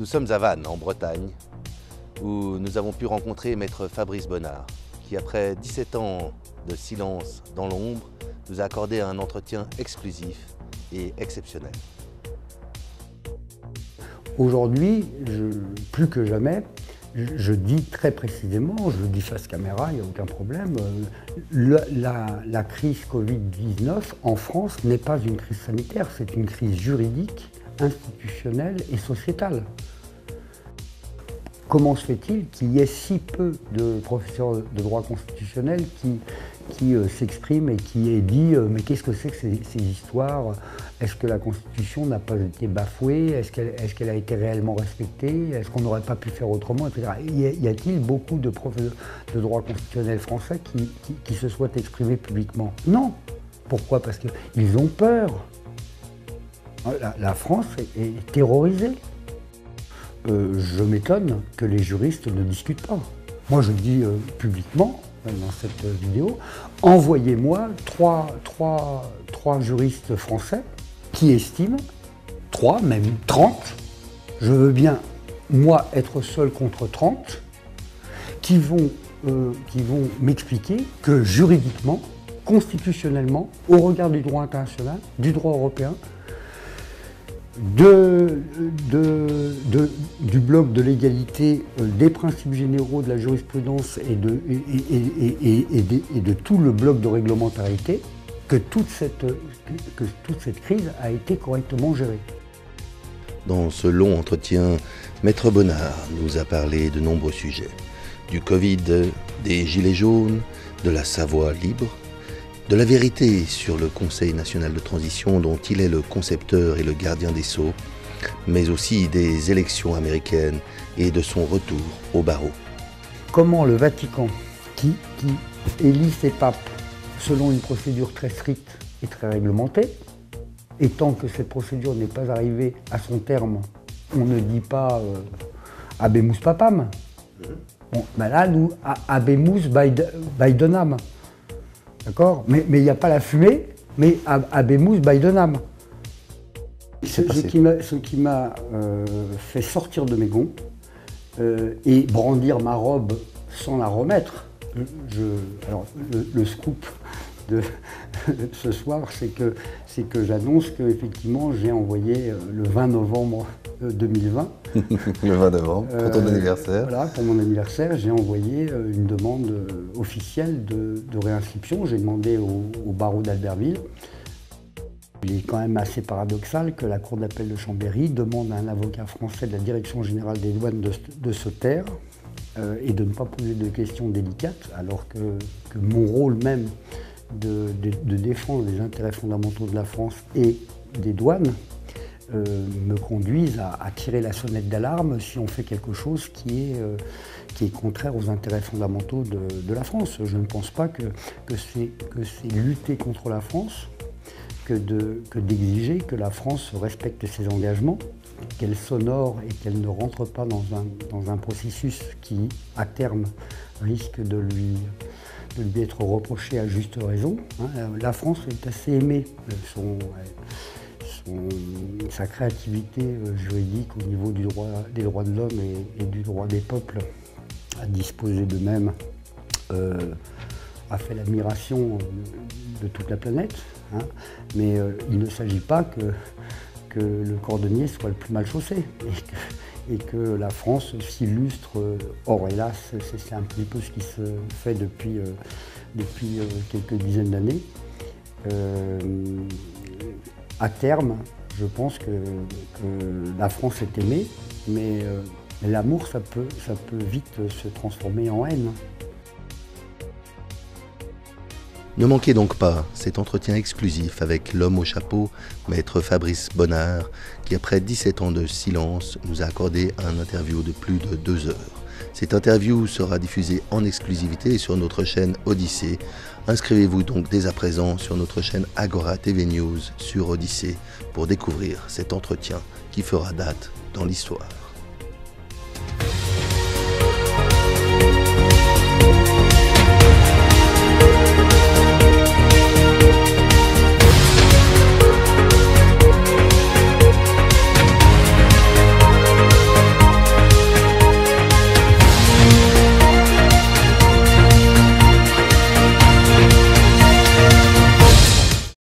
sommes à Vannes, en Bretagne, où nous avons pu rencontrer maître Fabrice Bonnard, qui après 17 ans de silence dans l'ombre, nous a accordé un entretien exclusif et exceptionnel. Aujourd'hui, plus que jamais, je dis très précisément, je le dis face caméra, il n'y a aucun problème, la crise Covid-19 en France n'est pas une crise sanitaire, c'est une crise juridique, institutionnelle et sociétale. Comment se fait-il qu'il y ait si peu de professeurs de droit constitutionnel qui s'expriment et qui aient dit « mais qu'est-ce que c'est que ces histoires? Est-ce que la Constitution n'a pas été bafouée? Est-ce qu'elle a été réellement respectée? Est-ce qu'on n'aurait pas pu faire autrement ?» etc. Y a-t-il beaucoup de professeurs de droit constitutionnel français qui se soient exprimés publiquement? Non. Pourquoi? Parce qu'ils ont peur. La France est terrorisée. Je m'étonne que les juristes ne discutent pas. Moi, je dis publiquement, dans cette vidéo, envoyez-moi trois juristes français qui estiment, 3, même 30, je veux bien, moi, être seul contre 30, qui vont m'expliquer que juridiquement, constitutionnellement, au regard du droit international, du droit européen, du bloc de l'égalité, des principes généraux de la jurisprudence et de tout le bloc de réglementarité, que toute cette crise a été correctement gérée. Dans ce long entretien, maître Bonnard nous a parlé de nombreux sujets. Du Covid, des Gilets jaunes, de la Savoie libre, de la vérité sur le Conseil national de transition dont il est le concepteur et le gardien des sceaux, mais aussi des élections américaines et de son retour au barreau. Comment le Vatican, qui élit ses papes selon une procédure très stricte et très réglementée, et tant que cette procédure n'est pas arrivée à son terme, on ne dit pas Habemus Papam. Bon, ben là, nous, Habemus Bidenam. D'accord? Mais il n'y a pas la fumée, mais Habemus Bidenam. Ce qui m'a fait sortir de mes gonds et brandir ma robe sans la remettre. Alors, le scoop de ce soir, c'est que j'annonce qu'effectivement j'ai envoyé le 20 novembre 2020. Le 20 novembre, pour ton anniversaire. Voilà, pour mon anniversaire, j'ai envoyé une demande officielle de réinscription. J'ai demandé au barreau d'Albertville. Il est quand même assez paradoxal que la Cour d'appel de Chambéry demande à un avocat français de la Direction générale des douanes de se taire et de ne pas poser de questions délicates, alors que mon rôle même de défendre les intérêts fondamentaux de la France et des douanes me conduisent à tirer la sonnette d'alarme si on fait quelque chose qui est contraire aux intérêts fondamentaux de la France. Je ne pense pas que c'est lutter contre la France que d'exiger que la France respecte ses engagements, qu'elle s'honore et qu'elle ne rentre pas dans un processus qui, à terme, risque de lui être reproché à juste raison. La France est assez aimée. Sa créativité juridique au niveau des droits de l'homme et du droit des peuples à disposer d'eux-mêmes a fait l'admiration de toute la planète. Mais il ne s'agit pas que le cordonnier soit le plus mal chaussé et que la France s'illustre. Or, hélas, c'est un petit peu ce qui se fait depuis quelques dizaines d'années. À terme, je pense que la France est aimée, mais l'amour, ça peut vite se transformer en haine. Ne manquez donc pas cet entretien exclusif avec l'homme au chapeau, maître Fabrice Bonnard, qui après 17 ans de silence nous a accordé un interview de plus de 2 heures. Cette interview sera diffusée en exclusivité sur notre chaîne Odyssée. Inscrivez-vous donc dès à présent sur notre chaîne Agora TV News sur Odyssée pour découvrir cet entretien qui fera date dans l'histoire.